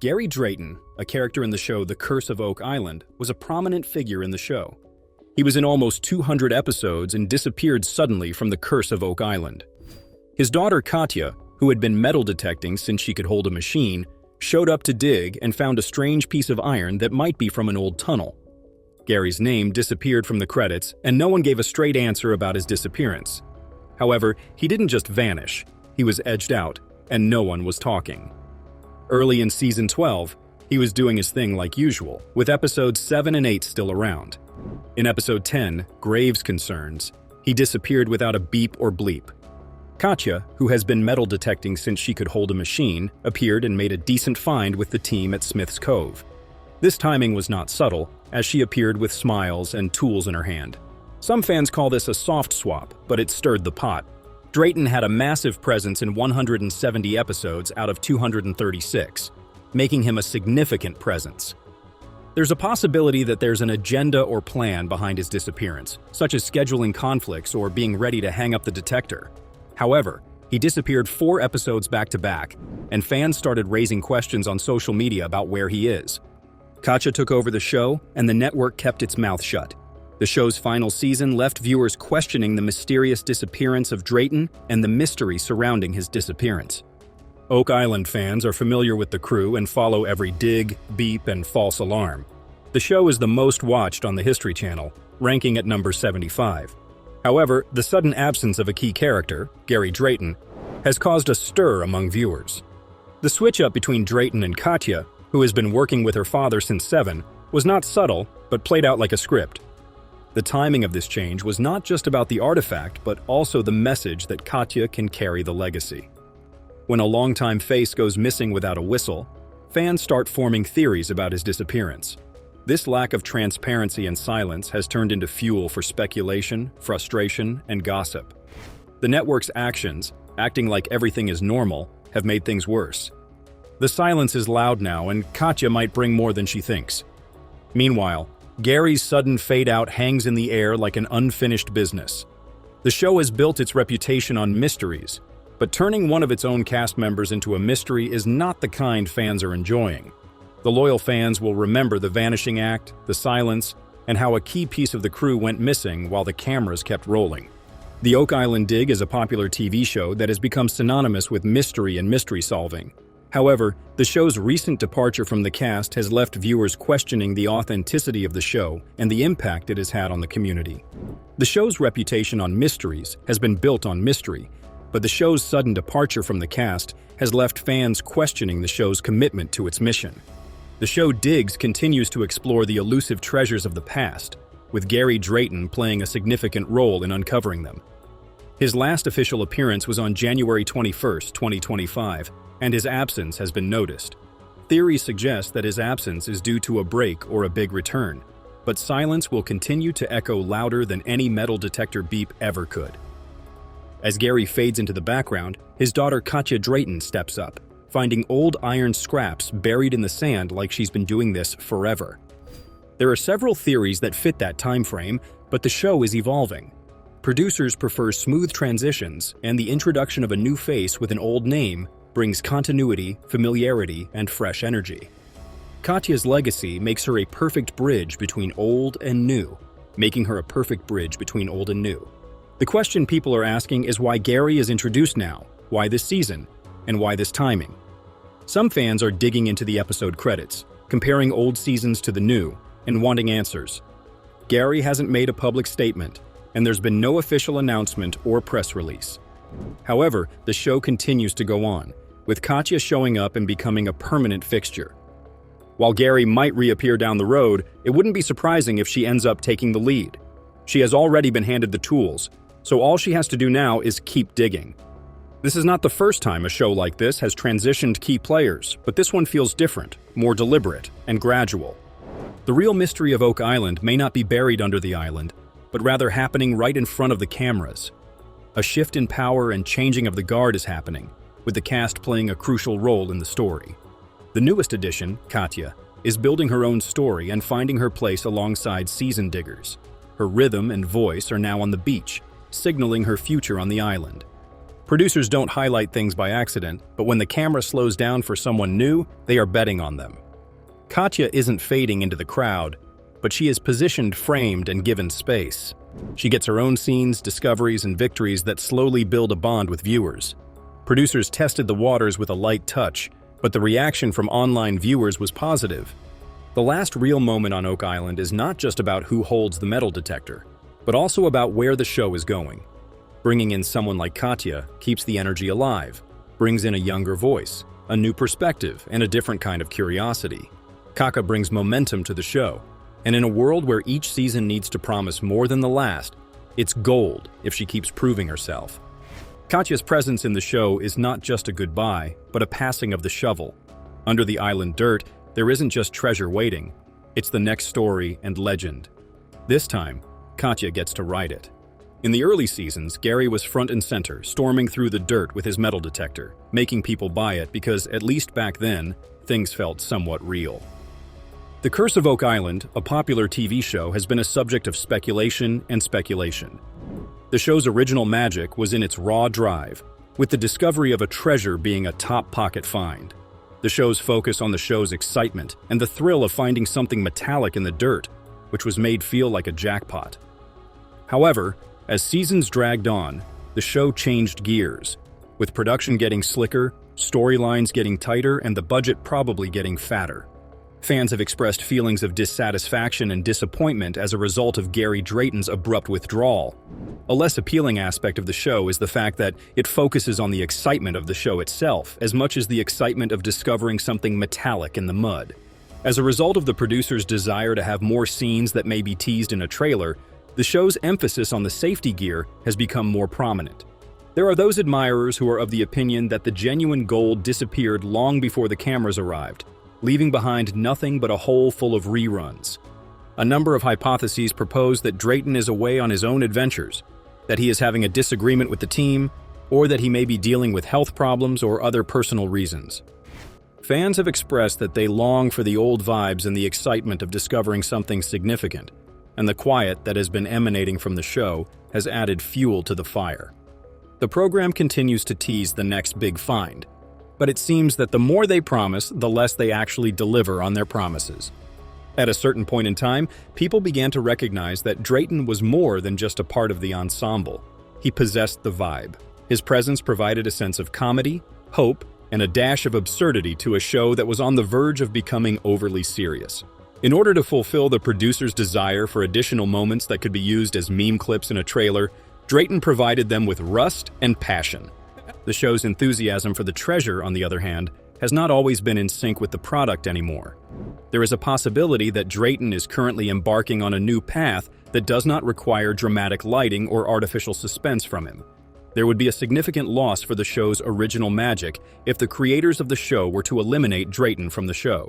Gary Drayton, a character in the show The Curse of Oak Island, was a prominent figure in the show. He was in almost 200 episodes and disappeared suddenly from The Curse of Oak Island. His daughter Katya, who had been metal detecting since she could hold a machine, showed up to dig and found a strange piece of iron that might be from an old tunnel. Gary's name disappeared from the credits, and no one gave a straight answer about his disappearance. However, he didn't just vanish, he was edged out, and no one was talking. Early in Season 12, he was doing his thing like usual, with episodes 7 and 8 still around. In episode 10, Graves Concerns, he disappeared without a beep or bleep. Katya, who has been metal detecting since she could hold a machine, appeared and made a decent find with the team at Smith's Cove. This timing was not subtle, as she appeared with smiles and tools in her hand. Some fans call this a soft swap, but it stirred the pot. Drayton had a massive presence in 170 episodes out of 236, making him a significant presence. There's a possibility that there's an agenda or plan behind his disappearance, such as scheduling conflicts or being ready to hang up the detector. However, he disappeared 4 episodes back-to-back, and fans started raising questions on social media about where he is. Katya took over the show, and the network kept its mouth shut. The show's final season left viewers questioning the mysterious disappearance of Drayton and the mystery surrounding his disappearance. Oak Island fans are familiar with the crew and follow every dig, beep, and false alarm. The show is the most watched on the History Channel, ranking at number 75. However, the sudden absence of a key character, Gary Drayton, has caused a stir among viewers. The switch-up between Drayton and Katya, who has been working with her father since 7, was not subtle, but played out like a script. The timing of this change was not just about the artifact, but also the message that Katya can carry the legacy. When a longtime face goes missing without a whistle, fans start forming theories about his disappearance. This lack of transparency and silence has turned into fuel for speculation, frustration, and gossip. The network's actions, acting like everything is normal, have made things worse. The silence is loud now, and Katya might bring more than she thinks. Meanwhile, Gary's sudden fade-out hangs in the air like an unfinished business. The show has built its reputation on mysteries, but turning one of its own cast members into a mystery is not the kind fans are enjoying. The loyal fans will remember the vanishing act, the silence, and how a key piece of the crew went missing while the cameras kept rolling. The Oak Island Dig is a popular TV show that has become synonymous with mystery and mystery solving. However, the show's recent departure from the cast has left viewers questioning the authenticity of the show and the impact it has had on the community. The show's reputation on mysteries has been built on mystery, but the show's sudden departure from the cast has left fans questioning the show's commitment to its mission. The show Digs continues to explore the elusive treasures of the past, with Gary Drayton playing a significant role in uncovering them. His last official appearance was on January 21, 2025, and his absence has been noticed. Theories suggest that his absence is due to a break or a big return, but silence will continue to echo louder than any metal detector beep ever could. As Gary fades into the background, his daughter Katya Drayton steps up, finding old iron scraps buried in the sand like she's been doing this forever. There are several theories that fit that time frame, but the show is evolving. Producers prefer smooth transitions, and the introduction of a new face with an old name brings continuity, familiarity, and fresh energy. Katya's legacy makes her a perfect bridge between old and new, making her a perfect bridge between old and new. The question people are asking is why Gary is introduced now, why this season, and why this timing. Some fans are digging into the episode credits, comparing old seasons to the new, and wanting answers. Gary hasn't made a public statement, and there's been no official announcement or press release. However, the show continues to go on, with Katya showing up and becoming a permanent fixture. While Gary might reappear down the road, it wouldn't be surprising if she ends up taking the lead. She has already been handed the tools, so all she has to do now is keep digging. This is not the first time a show like this has transitioned key players, but this one feels different, more deliberate, and gradual. The real mystery of Oak Island may not be buried under the island, but rather happening right in front of the cameras. A shift in power and changing of the guard is happening, with the cast playing a crucial role in the story. The newest addition, Katya, is building her own story and finding her place alongside seasoned diggers. Her rhythm and voice are now on the beach, signaling her future on the island. Producers don't highlight things by accident, but when the camera slows down for someone new, they are betting on them. Katya isn't fading into the crowd, but she is positioned, framed, and given space. She gets her own scenes, discoveries, and victories that slowly build a bond with viewers. Producers tested the waters with a light touch, but the reaction from online viewers was positive. The last real moment on Oak Island is not just about who holds the metal detector, but also about where the show is going. Bringing in someone like Katya keeps the energy alive, brings in a younger voice, a new perspective, and a different kind of curiosity. Katya brings momentum to the show, and in a world where each season needs to promise more than the last, it's gold if she keeps proving herself. Katya's presence in the show is not just a goodbye, but a passing of the shovel. Under the island dirt, there isn't just treasure waiting, it's the next story and legend. This time, Katya gets to write it. In the early seasons, Gary was front and center, storming through the dirt with his metal detector, making people buy it because, at least back then, things felt somewhat real. The Curse of Oak Island, a popular TV show, has been a subject of speculation and speculation. The show's original magic was in its raw drive, with the discovery of a treasure being a top pocket find. The show's focus on the show's excitement and the thrill of finding something metallic in the dirt, which was made feel like a jackpot. However, as seasons dragged on, the show changed gears, with production getting slicker, storylines getting tighter, and the budget probably getting fatter. Fans have expressed feelings of dissatisfaction and disappointment as a result of Gary Drayton's abrupt withdrawal. A less appealing aspect of the show is the fact that it focuses on the excitement of the show itself as much as the excitement of discovering something metallic in the mud. As a result of the producer's desire to have more scenes that may be teased in a trailer, the show's emphasis on the safety gear has become more prominent. There are those admirers who are of the opinion that the genuine gold disappeared long before the cameras arrived, leaving behind nothing but a hole full of reruns. A number of hypotheses propose that Drayton is away on his own adventures, that he is having a disagreement with the team, or that he may be dealing with health problems or other personal reasons. Fans have expressed that they long for the old vibes and the excitement of discovering something significant, and the quiet that has been emanating from the show has added fuel to the fire. The program continues to tease the next big find, but it seems that the more they promise, the less they actually deliver on their promises. At a certain point in time, people began to recognize that Drayton was more than just a part of the ensemble. He possessed the vibe. His presence provided a sense of comedy, hope, and a dash of absurdity to a show that was on the verge of becoming overly serious. In order to fulfill the producer's desire for additional moments that could be used as meme clips in a trailer, Drayton provided them with rust and passion. The show's enthusiasm for the treasure, on the other hand, has not always been in sync with the product anymore. There is a possibility that Drayton is currently embarking on a new path that does not require dramatic lighting or artificial suspense from him. There would be a significant loss for the show's original magic if the creators of the show were to eliminate Drayton from the show.